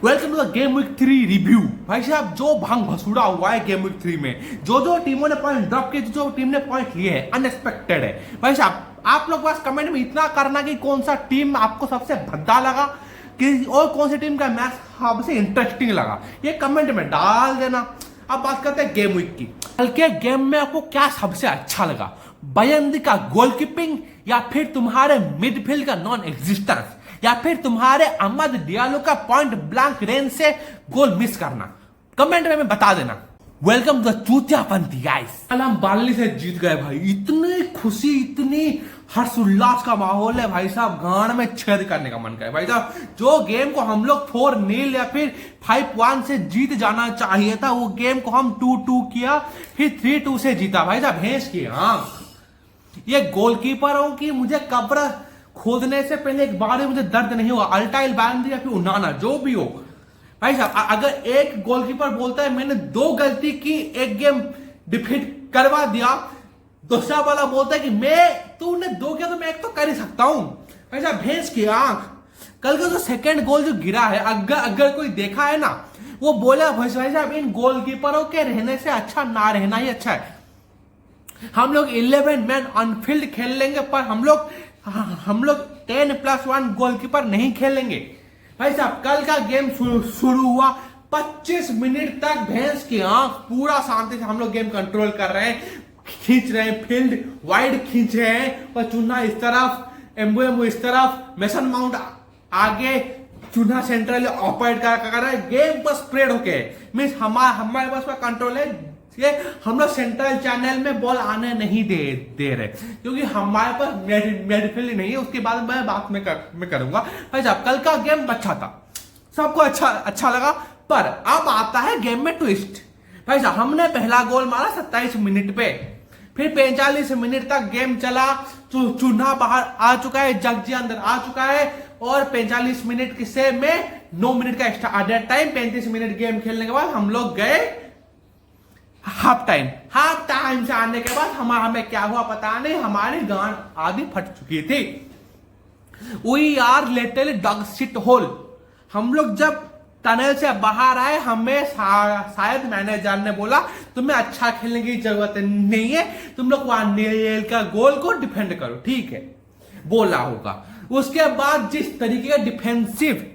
Welcome to the game week 3 review. भाई साहब जो भंग भसूड़ा हुआ है गेम वीक 3 में, जो टीमों ने पॉइंट ड्रॉप किए, जो टीम ने पॉइंट लिए हैं, अनएक्सपेक्टेड है। भाई साहब आप लोग बस कमेंट में इतना करना कि कौन सा टीम आपको सबसे भद्दा लगा कि और कौन सी टीम का मैच सबसे इंटरेस्टिंग लगा, ये कमेंट में डाल देना। अब बात करते हैं गेम वीक की। कल के गेम में आपको क्या सबसे अच्छा लगा? बयंदी का गोलकीपिंग, या फिर तुम्हारे मिडफील्ड का नॉन एग्जिस्टेंस, या फिर तुम्हारे अहमद डियालो का पॉइंट ब्लैंक रेंज से गोल मिस करना? कमेंट में बता देना। वेलकम टू द चूतियापंथी गाइस। कल हम बाली से जीत गए भाई, इतनी खुशी, इतनी हर्षोल्लास का माहौल है भाई साहब, गांड में छेद करने का मन करे भाई साहब। जो गेम को हम लोग 4-0 या फिर 5-1 से जीत जाना चाहिए था, वो गेम को हम 2-2 किया, फिर 3-2 से जीता भाई साहब। भैंस की आंख। ये गोलकीपरों की मुझे कब्र खोदने से पहले एक बार मुझे दर्द नहीं हुआ। अल्टाइल बैंड या फिर उनाना जो भी हो भाई साहब, अगर एक गोलकीपर बोलता है मैंने 2 गलती की, एक गेम डिफीट करवा दिया, दूसरा वाला बोलता है कि तूने 2 किया तो मैं 1 तो कर ही सकता हूं भाई साहब। भैंस की आंख। कल का जो सेकंड गोल जो गिरा है, अगर कोई देखा है ना, वो बोला भाई साहब इन गोलकीपरों के रहने से अच्छा ना रहना ही अच्छा है। हम लोग 11 मैन ऑनफील्ड खेल लेंगे, पर हम लोग 10+1 गोलकीपर नहीं खेलेंगे भाई साहब। कल का गेम शुरू हुआ, 25 मिनट तक भैंस की आंख पूरा शांति से हम लोग गेम कंट्रोल कर रहे हैं, खींच रहे हैं, फील्ड वाइड खींच रहे हैं, पर चुना इस तरफ, एम्बो इस तरफ, मेसन माउंट आगे, चुना सेंट्रल ऑपरेट कर रहा है। गेम पर स्प्रेड होके मीन्स हमारे पास में कंट्रोल है। ये हम लोग सेंट्रल चैनल में बॉल आने नहीं दे रहे, क्योंकि हमारे पास मिडफील्ड नहीं है। उसके बाद मैं बात में करूंगा भाई साहब। कल का गेम अच्छा था, सबको अच्छा लगा, पर अब आता है गेम में ट्विस्ट भाई साहब। हमने पहला गोल मारा 27 मिनट पे, फिर 45 मिनट तक गेम चला, चूना बाहर आ चुका है, जगजी अंदर आ चुका है, और 45 मिनट से में 9 मिनट का extra added time, 35 minute game खेलने के बाद हम लोग गए हाफ टाइम से आने के बाद हमें क्या हुआ पता नहीं, हमारी गांड आधी फट चुकी थी। We are literally dog shit hole. हम लोग जब टनल से बाहर आए, हमें शायद मैनेजर ने बोला तुम्हें अच्छा खेलने की जरूरत नहीं है, तुम लोग वानियल का गोल को डिफेंड करो, ठीक है, बोला होगा। उसके बाद जिस तरीके का डिफेंसिव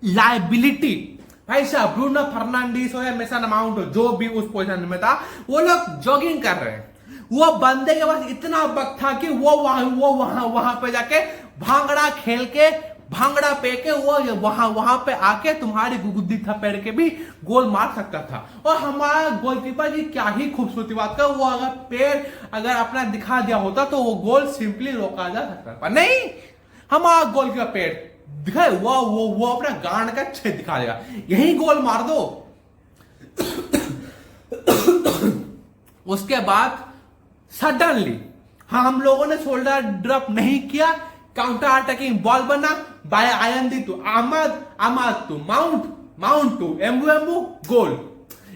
लाइबिलिटी भाई साहब, ब्रूनो फर्नांडिस हो या मेसन माउंट हो, जो भी उस पोजीशन में था, वो लोग जॉगिंग कर रहे हैं। वो बंदे के पास इतना वक्त था कि वो वहां पे जाके भांगड़ा खेल के, भांगड़ा पे के वो वहां पे आके तुम्हारी गुद्दी थपेड़ के भी गोल मार सकता था। और हमारा गोलकीपर की क्या ही खूबसूरती बात का, वो अगर पैर अगर अपना दिखा दिया होता तो वो गोल सिंपली रोका जा सकता, पर नहीं, हमारा गोलकीपर पैर दिखाए, वो अपना गांड का छेद दिखा देगा, यही गोल मार दो। उसके बाद सडनली हम लोगों ने शोल्डर ड्रॉप नहीं किया, काउंटर अटैकिंग बॉल बना, बाय आयंदी to Amad to Mount to Mbeumo goal.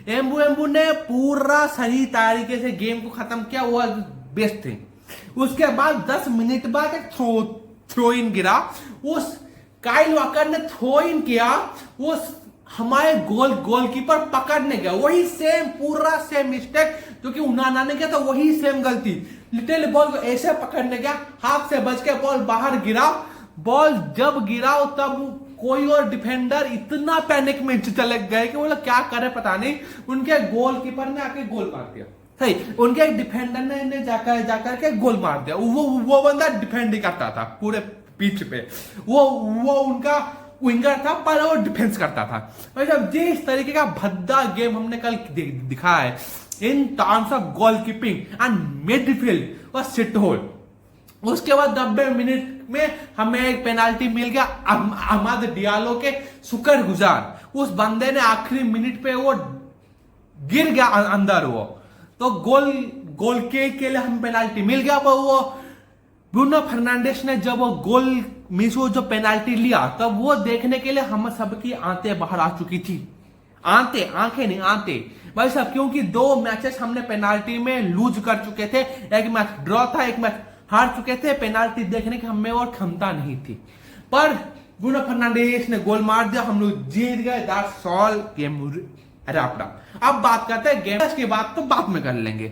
Mbeumo ने पूरा सही तरीके से गेम को खत्म किया, वो बेस्ट थे। उसके बाद 10 मिनट बाद एक थ्रो इन गिरा, उस काइल वॉकर ने थ्रो इन किया, वो हमारे गोलकीपर पकड़ने गया, वही सेम पूरा सेम मिस्टेक जो कि उनाना ने किया था, वही सेम गलती। लिटिल बॉल को ऐसे पकड़ने गया, हाथ से बच के बॉल बाहर गिरा। बॉल जब गिरा तब कोई और डिफेंडर इतना पैनिक में चले गए कि वो लोग क्या करे पता नहीं, उनके गोलकीपर ने आके गोल मार दिया। सही, उनके एक डिफेंडर ने जाकर के गोल मार दिया। वो बंदा डिफेंड ही करता था पूरे पिच पे, वो उनका विंगर था, पर वो डिफेंस करता था भाई साहब। जिस तरीके का भद्दा गेम हमने कल दिखा है in terms of goalkeeping and midfield और सिट होल। उसके बाद 90 मिनट में हमें एक पेनाल्टी मिल गया, अहमद डियालो के शुक्रगुजार उस बंदे ने आखिरी मिनट पे वो गिर गया अंदर, वो तो गोल के लिए हमें पेनाल्टी मिल गया। पर वो ब्रूनो फर्नांडिस ने जब वो गोल मिस हो, जो पेनाल्टी लिया, तब वो देखने के लिए हम सबकी आंतें बाहर आ चुकी थी। आंखें नहीं, आंतें भाई साहब, क्योंकि 2 मैचेस हमने पेनाल्टी में लूज कर चुके थे। एक मैच ड्रॉ था, एक मैच हार चुके थे। पेनाल्टी देखने की हमें और क्षमता नहीं थी। पर ब्रूनो फर्नांडिस ने गोल मार दिया, हम लोग जीत गए, that's all, game wrapped up. अब बात करते हैं गेम की बात तो बाद में कर लेंगे।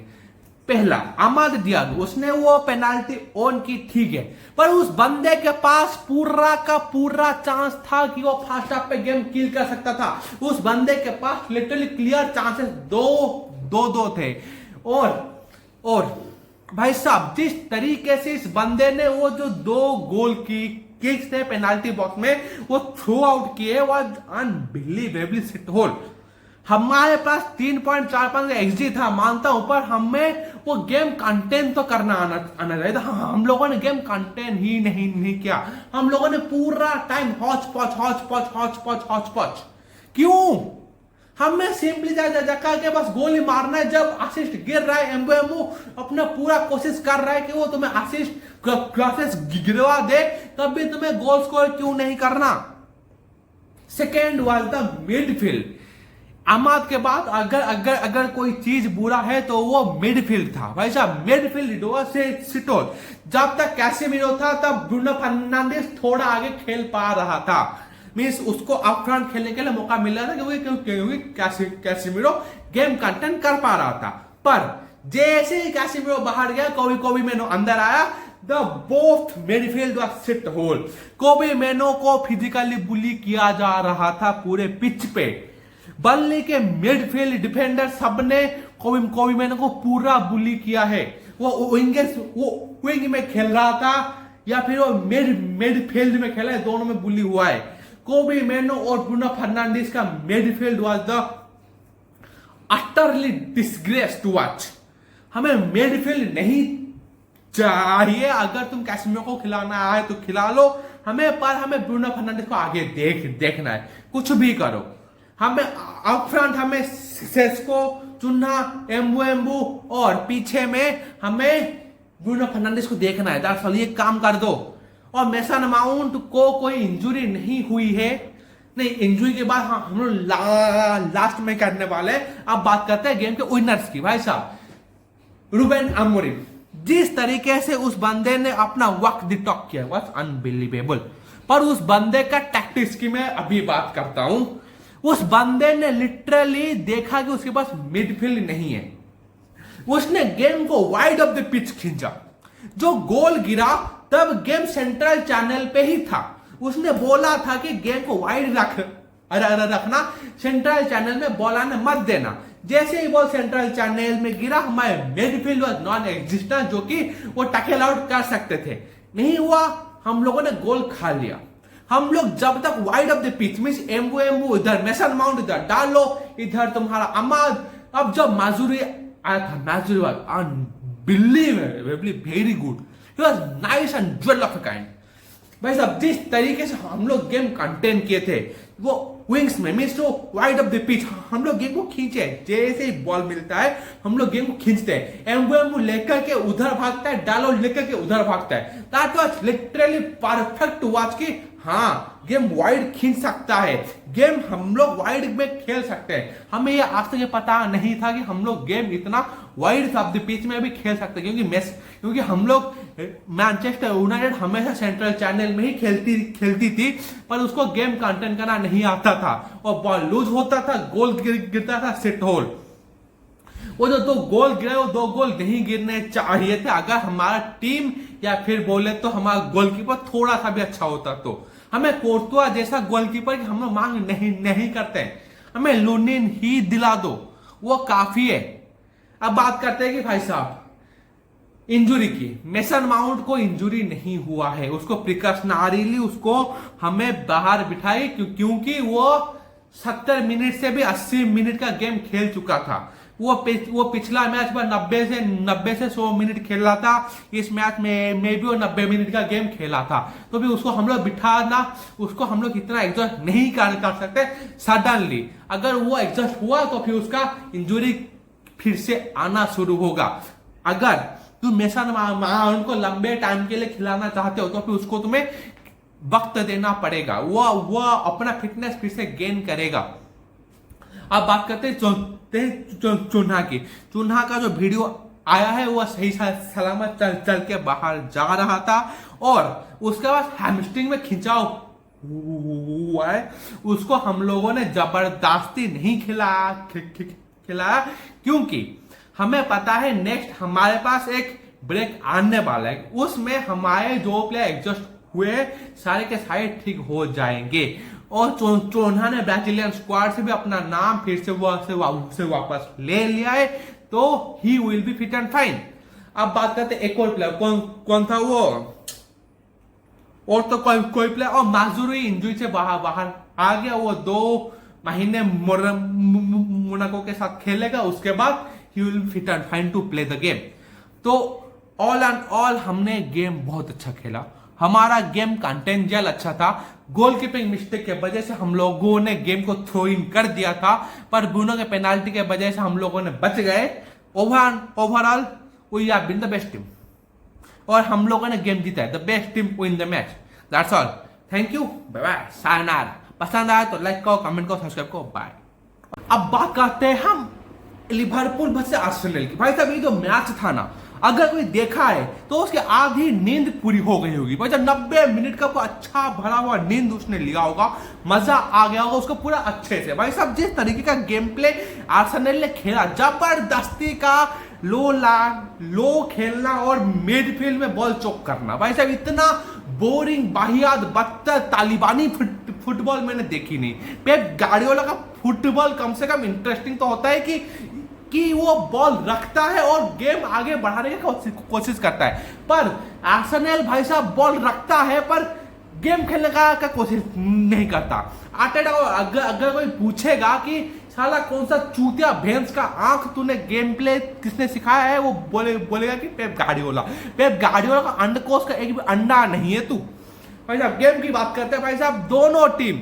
पहला अमाद डियालो, उसने वो पेनाल्टी ऑन की, ठीक है, पर उस बंदे के पास पूरा का पूरा चांस था कि वो फर्स्ट हाफ पे गेम किल कर सकता था। उस बंदे के पास लिटरली क्लियर चांसेस दो थे। और भाई साहब, जिस तरीके से इस बंदे ने वो जो 2 गोल की किक्स थे पेनाल्टी बॉक्स में वो थ्रो आउट किए, वाज अनबिलीवेबली सिट होल। हमारे पास 3.45 एक्सजी था, मानता हूं, पर हमें वो गेम कंटेन तो करना आना चाहिए था। हम लोगों ने गेम कंटेन ही नहीं किया। हम लोगों ने पूरा टाइम हॉच पॉच। क्यों? हमें सिंपली जगह के बस गोली मारना है। जब असिस्ट गिर रहा है, एम्बुएमो अपना पूरा कोशिश कर रहा है कि वो तुम्हें असिस्ट गिरवा दे, तब भी तुम्हें गोल स्कोर क्यों नहीं करना? Second was the midfield. Amad के बाद अगर कोई चीज बुरा है तो वो मिडफील्ड था भाई साहब। मिडफील्ड से सिटोल, जब तक कैसेमीरो था तब ब्रूनो फर्नांडिस थोड़ा आगे खेल पा रहा था, मींस उसको अप फ्रंट खेलने के लिए मौका मिल रहा था क्योंकि कैसेमीरो गेम कंटेंट कर पा रहा था। पर जैसे ही कैसेमीरो बाहर गया, कोबी मेनो अंदर आया, the both midfield was shit hole. Kobbie Mainoo को फिजिकली बुली किया जा रहा था पूरे पिच पे। बल्ले के मिडफील्ड डिफेंडर सबने कोबी मेनो को पूरा बुली किया है। वो विंग में खेल रहा था या फिर वो मिडफील्ड में खेला है, दोनों में बुली हुआ है। कोबी मेनो और ब्रूनो फर्नांडिस का midfield was the utterly disgrace to watch. हमें मिडफील्ड नहीं चाहिए। अगर तुम कैसेमीरो को खिलाना है तो खिला लो हमें, पर हमें ब्रूनो फर्नांडिस को आगे देखना है। कुछ भी करो, हमें अप फ्रंट हमें सेस्को, चुन्हा, एम्बू और पीछे में हमें ब्रूनो फर्नांडिस को देखना है। दरअसल ये काम कर दो। और मेसन माउंट को कोई इंजुरी नहीं हुई है, नहीं इंजुरी के बाद हम लोग लास्ट में करने वाले। अब बात करते हैं गेम के विनर्स की। भाई साहब, रूबेन अमोरिम, जिस तरीके से उस बंदे ने अपना वक्त डिटॉक किया वाज अनबिलीवेबल। पर उस बंदे का टैक्टिक्स की मैं अभी बात करता हूं। उस बंदे ने लिटरली देखा कि उसके पास मिडफील्ड नहीं है, उसने गेम को वाइड ऑफ द पिच खींचा। जो गोल गिरा तब गेम सेंट्रल चैनल पे ही था। उसने बोला था कि गेम को वाइड रखना, सेंट्रल चैनल में बॉल आने मत देना। जैसे ही बॉल सेंट्रल चैनल में गिरा, हमारे मिडफील्ड वाज नॉन एग्जिस्टेंट, जो कि वो टैकल आउट कर सकते थे। नहीं हुआ, हम लोगों ने गोल खा लिया। हम लोग जब तक wide of the pitch means Anbu इधर, मेसन माउंट इधर डालो, इधर तुम्हारा अमाद। अब जब माजुरी आया था, Mazraoui was unbelievably very good, he was nice and jewel of a kind. भाई साहब, जिस तरीके से हम लोग गेम कंटेन किए थे, वो विंग्स में मींस तो वाइड ऑफ द पिच हम लोग गेम को खींचे। जैसे ही बॉल मिलता है हम लोग गेम को खींचते हैं। एम्बू लेकर के उधर भागता है, डालो लेकर के उधर भागता है। That was literally perfect to watch की हाँ, गेम वाइड खींच सकता है, गेम हम लोग वाइड में खेल सकते हैं। हमें ये आज तक पता नहीं था कि हम लोग गेम इतना वाइड ऑफ द पिच में भी खेल सकते हैं, क्योंकि हम लोग मैनचेस्टर यूनाइटेड हमेशा सेंट्रल चैनल में ही खेलती थी, पर उसको गेम कंटेंट करना नहीं आता था और बॉल लूज होता था, गोल गिरता था, सिट होल। वो जो 2 गोल गिरे, वो 2 गोल नहीं गिरने चाहिए थे। अगर हमारा टीम या फिर बोले तो हमारा गोलकीपर थोड़ा सा भी अच्छा होता तो। हमें कोर्तुआ जैसा गोलकीपर की हम लोग मांग नहीं करते, हमें लुनिन ही दिला दो, वो काफी है। अब बात करते हैं कि भाई साहब इंजुरी की। मेसन माउंट को इंजुरी नहीं हुआ है, उसको प्रिकॉशनरीली उसको हमें बाहर बिठाई क्योंकि वो 70 मिनट से भी 80 मिनट का गेम खेल चुका था। वो पिछला मैच पर 90 से 100 मिनट खेला था। इस मैच में भी वो 90 मिनट का गेम खेला था, तो भी उसको हम लोग बिठाना, उसको हम लोग इतना एडजस्ट नहीं कर सकते सडनली। अगर वो एडजस्ट हुआ तो फिर उसका इंजुरी फिर से आना शुरू होगा। अगर तुम मेसन माउंट को लंबे टाइम के लिए खिलाना चाहते हो तो फिर उसको तुम्हें वक्त देना पड़ेगा, वो अपना फिटनेस फिर से गेन करेगा। अब बात करते हैं चुन्हा की। चुन्हा का जो वीडियो आया है वो सही सलामत चल के बाहर जा रहा था और उसके बाद हैमस्ट्रिंग में खिंचाव हुआ है उसको हम लोगों ने जबरदस्ती नहीं खिलाया, क्योंकि हमें पता है नेक्स्ट हमारे पास एक ब्रेक आने वाला है, उसमें हमारे जो प्लेयर एडजस्ट हुए सारे के सारे ठीक हो जाएंगे। और चोन्हा ने ब्राजीलियन स्क्वाड से भी अपना नाम फिर से वापस ले लिया है, तो ही will be fit and fine. अब बात करते हैं एक और प्लेयर, कौन था वो, और तो कोई प्लेयर, और माजुरी इंजरी से बाहर आ गया, वो 2 महीने मोनाको के साथ खेलेगा, उसके बाद ही will be fit and fine to play the game. तो ऑल एंड ऑल हमने गेम बहुत अच्छा खेला, हमारा गेम कंटेंट जेल अच्छा था। गोलकीपिंग मिस्टेक के वजह से हम लोगों ने गेम को थ्रो इन कर दिया था, पर ब्रूनो के पेनाल्टी के वजह से हम लोगों ने बच गए। Overall we are been the best team, और हम लोगों ने गेम जीता है, the best team win the match. That's all, thank you, bye bye, sayonara. पसंद आया तो लाइक करो, कमेंट करो, सब्सक्राइब करो, बाय। अब बात करते हैं हम लिवरपूल वर्सेस आर्सेनल की। भाई साहब ये जो मैच था ना, अगर कोई देखा है तो उसके आधी नींद पूरी हो गई होगी। भाई 90 मिनट का अच्छा भरा हुआ नींद उसने लिया होगा, मजा आ गया होगा उसको पूरा अच्छे से। भाई साहब जिस तरीके का गेम प्ले आर्सेनल ने खेला, जबरदस्ती का लो खेलना और मिडफील्ड में बॉल चौक करना, भाई साहब इतना बोरिंग वाहियात बदतर तालिबानी फुटबॉल मैंने देखी नहीं। पेप गार्डियोला का फुटबॉल कम से कम इंटरेस्टिंग तो होता है कि वो बॉल रखता है और गेम आगे बढ़ाने की कोशिश करता है, पर आर्सेनल भाई साहब बॉल रखता है पर गेम खेलने का कोशिश नहीं करता। आर्टेटा को अगर कोई पूछेगा कि साला कौन सा चूतिया भैंस का आंख तूने गेम प्ले किसने सिखाया है, वो बोलेगा कि पेप गार्डियोला। पेप गार्डियोला का अंडकोश का एक भी अंडा नहीं है तू। भाई साहब गेम की बात करते हैं, भाई साहब दोनों टीम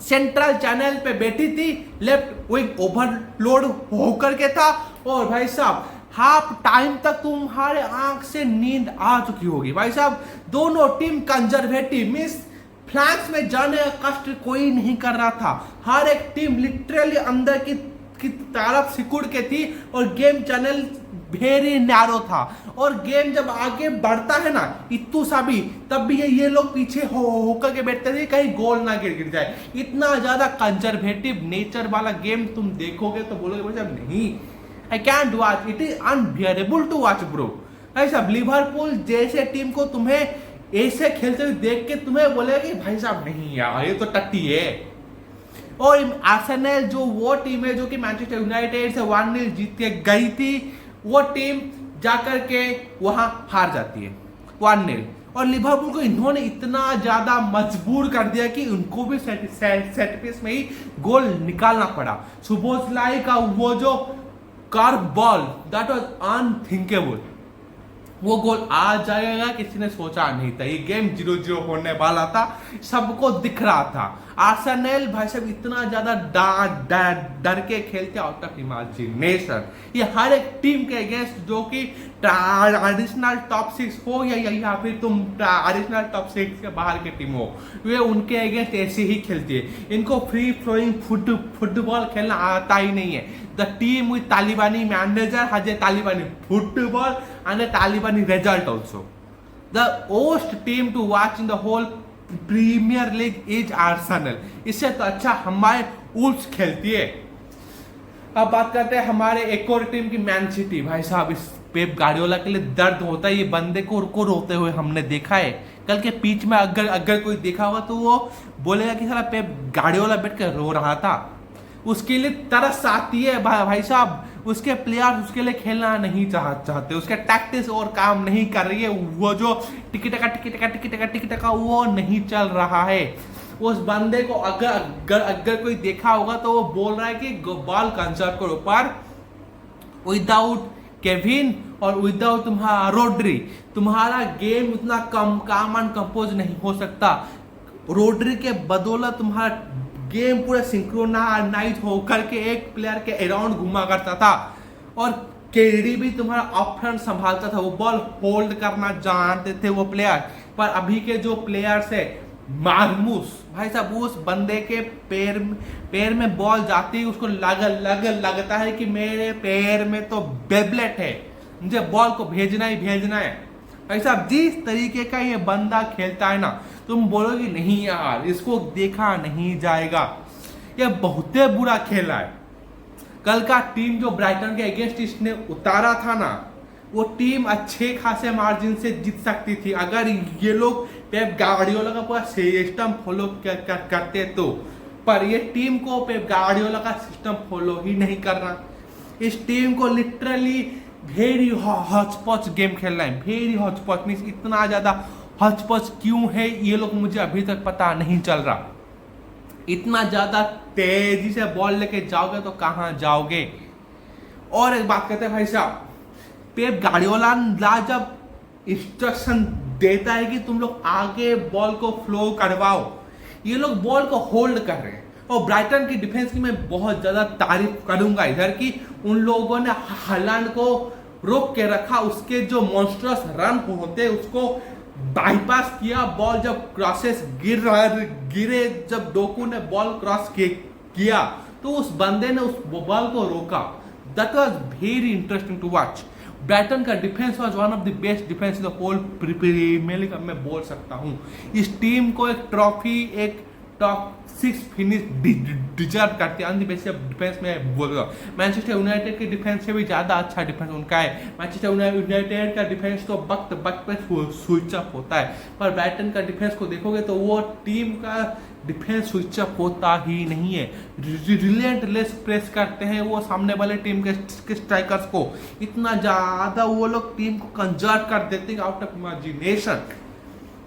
सेंट्रल चैनल पे बैठी थी, लेफ्ट विंग ओवरलोड होकर के था, और भाई साहब हाफ टाइम तक तुम्हारे आंख से नींद आ चुकी होगी। भाई साहब दोनों टीम कंजर्वेटिव मींस फ्लैंक्स में जाने का कष्ट कोई नहीं कर रहा था, हर एक टीम लिटरली अंदर की तरफ सिकुड़ के थी, और गेम चैनल वेरी नैरो था। और गेम जब आगे बढ़ता है ना इतू सा भी, तब भी ये लोग पीछे होकर के बैठते थे कहीं गोल ना गिर जाए। इतना ज्यादा कंजर्वेटिव नेचर वाला गेम तुम देखोगे तो बोलोगे भाई साहब नहीं, I can't watch, it is unbearable to watch bro. भाई साहब लिवरपूल जैसे टीम को तुम्हें ऐसे खेलते हुए देख के तुम्हें बोलेगा कि भाई साहब नहीं यार ये तो टट्टी है। और आर्सेनल जो वो टीम है जो कि मैनचेस्टर यूनाइटेड से 1-0 जीत के गई थी, वो टीम जाकर के वहां हार जाती है 1-0, और लिवरपूल को इन्होंने इतना ज्यादा मजबूर कर दिया कि उनको भी सेट पीस में ही गोल निकालना पड़ा। सुबोसलाई का वो जो curve ball, that was unthinkable, वो गोल आ जाएगा किसी ने सोचा नहीं था। ये गेम 0-0 होने वाला था, सबको दिख रहा था। आर्सेनल भाई साहब इतना ज्यादा डर के खेलते आउट ऑफ इमेजिनेशन, ये हर एक टीम के अगेंस्ट जो कि ट्रेडिशनल टॉप 6 हो या फिर तुम ट्रेडिशनल टॉप 6 के बाहर की टीम हो, वे उनके अगेंस्ट ऐसे ही खेलती है। इनको फ्री फ्लोइंग फुटबॉल खेलना आता ही नहीं है। द टीम विथ तालिबानी मैनेजर हैज ए तालिबानी football and a Talibani result also. The worst team to watch in the whole Premier League is Arsenal. इससे तो अच्छा हमारे वुल्व्स खेलती है। अब बात करते हैं हमारे एक और टीम की, मैन सिटी। भाई साहब इस पेप गार्डियोला के लिए दर्द होता है, ये बंदे को रोते हुए हमने देखा है। कल के पिच में अगर कोई देखा होगा तो वो बोलेगा कि साला पेप गार्डियोला बैठ कर रो रहा था। उसके लिए तरस आती है भाई साहब, उसके प्लेयर्स उसके लिए खेलना नहीं चाहते, उसके टैक्टिक्स और काम नहीं कर रही है, वो जो टिकी टका वो नहीं चल रहा है। उस बंदे को अगर कोई देखा होगा तो वो बोल रहा है कि बॉल कंजर्व करो, पर विदाउट केविन और विदाउट तुम्हारा रोड्री तुम्हारा गेम उतना काम एंड कंपोज नहीं हो सकता। रोड्री के बदौलत तुम्हारा गेम पूरा सिंक्रोनाइज होकर के एक प्लेयर के अराउंड घुमा करता था, और केडी भी तुम्हारा ऑप्शन संभालता था, वो बॉल होल्ड करना जानते थे वो प्लेयर। पर अभी के जो प्लेयर्स है मार्मूस, भाई साहब उस बंदे के पैर में बॉल जाती है उसको लगता है कि मेरे पैर में तो बेबलेट है, मुझे बॉल को भेजना ही भेजना है। भाई साहब जिस तरीके का ये बंदा खेलता है ना, तुम बोलोगे नहीं यार इसको देखा नहीं जाएगा, ये बहुत बुरा खेला है। कल का टीम जो ब्राइटन के अगेंस्ट इसने उतारा था ना, वो टीम अच्छे खासे मार्जिन से जीत सकती थी अगर ये लोग पेप गार्डियोला का पूरा सिस्टम फॉलो करते तो। पर ये टीम को पेप गार्डियोला का सिस्टम फॉलो ही नहीं करना। इस टीम को लिटरली वेरी हॉचपॉच गेम खेलना है। वेरी हॉचपॉच मीन्स इतना ज्यादा हॉचपॉच क्यों है ये लोग मुझे अभी तक पता नहीं चल रहा। इतना ज्यादा तेजी से बॉल लेके जाओगे तो कहां जाओगे। और एक बात कहते हैं भाई साहब, पेप गार्डियोला जब इंस्ट्रक्शन देता है कि तुम लोग आगे बॉल को फ्लो करवाओ, ये लोग बॉल को होल्ड कर रहे हैं। और ब्राइटन की डिफेंस की मैं बहुत ज्यादा तारीफ करूंगा इधर की, उन लोगों ने हालांड को रोक के रखा, उसके जो मॉन्स्टरस रन होते उसको बाईपास किया। बॉल जब क्रॉसेस गिरे, जब डोकू ने बॉल क्रॉस किया तो उस बंदे ने उस बॉल को रोका। That was very interesting to watch. Brighton का defence was one of the best defence in the whole premier league, मैं बोल सकता हूं। इस टीम को एक ट्रॉफी, एक टॉप 6 फिनिश डिजर्व करते हैं। बेसिस डिफेंस में बोल रहा हूँ, मैनचेस्टर यूनाइटेड के डिफेंस से भी ज़्यादा अच्छा डिफेंस उनका है। मैनचेस्टर यूनाइटेड का डिफेंस तो वक्त वक्त पे स्विच अप होता है, पर ब्राइटन का डिफेंस को देखोगे तो वो टीम का डिफेंस स्विच अप होता ही नहीं है। रिलेंटलेस प्रेस करते हैं वो सामने वाले टीम के स्ट्राइकर्स को, इतना ज़्यादा वो लोग टीम को कंजर्व कर देते हैं out of imagination.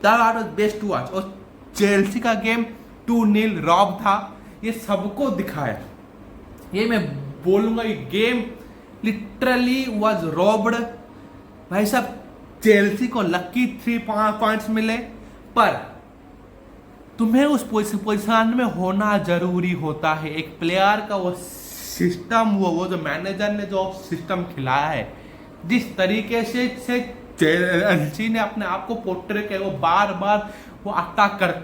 That was best to watch. और चेल्सी का गेम 2-0 रॉब था, ये सबको दिखाया। ये मैं बोलूंगा ये गेम लिटरली वाज रॉब्ड। भाई साहब चेल्सी को लकी 3 पॉइंट्स मिले, पर तुम्हें उस पोजीशन में होना जरूरी होता है। एक प्लेयर का वो सिस्टम, वो जो मैनेजर ने जो सिस्टम खिलाया है, जिस तरीके से चेल्सी ने अपने आप को पोर्ट्रे किया, वो बार बार वो अटैक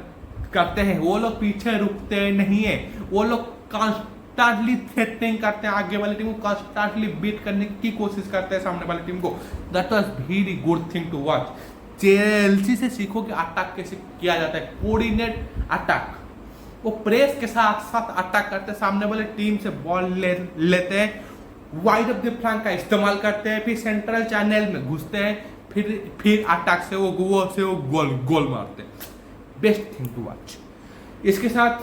करते हैं, वो लोग पीछे रुकते नहीं है, वो लोग कॉन्स्टेंटली थ्रेटनिंग करते हैं आगे वाली टीम को, कॉन्स्टेंटली बीट करने की कोशिश करते हैं सामने वाली टीम को। That was very good thing to watch. Chelsea से सीखो कि अटैक कैसे किया जाता है, कोऑर्डिनेट अटैक। वो प्रेस के साथ साथ अटैक करते हैं, सामने वाले टीम से बॉल लेते हैं, वाइड ऑफ द फ्लैंक का इस्तेमाल करते हैं, फिर सेंट्रल चैनल में घुसते हैं, फिर अटैक से वो गोल मारते हैं। Best thing to watch. इसके साथ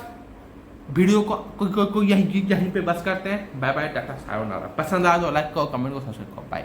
वीडियो को यहीं पे बस करते हैं। Bye bye, ta-ta, sayonara. पसंद आया तो लाइक करो, कमेंट को, सब्सक्राइब करो। बाय।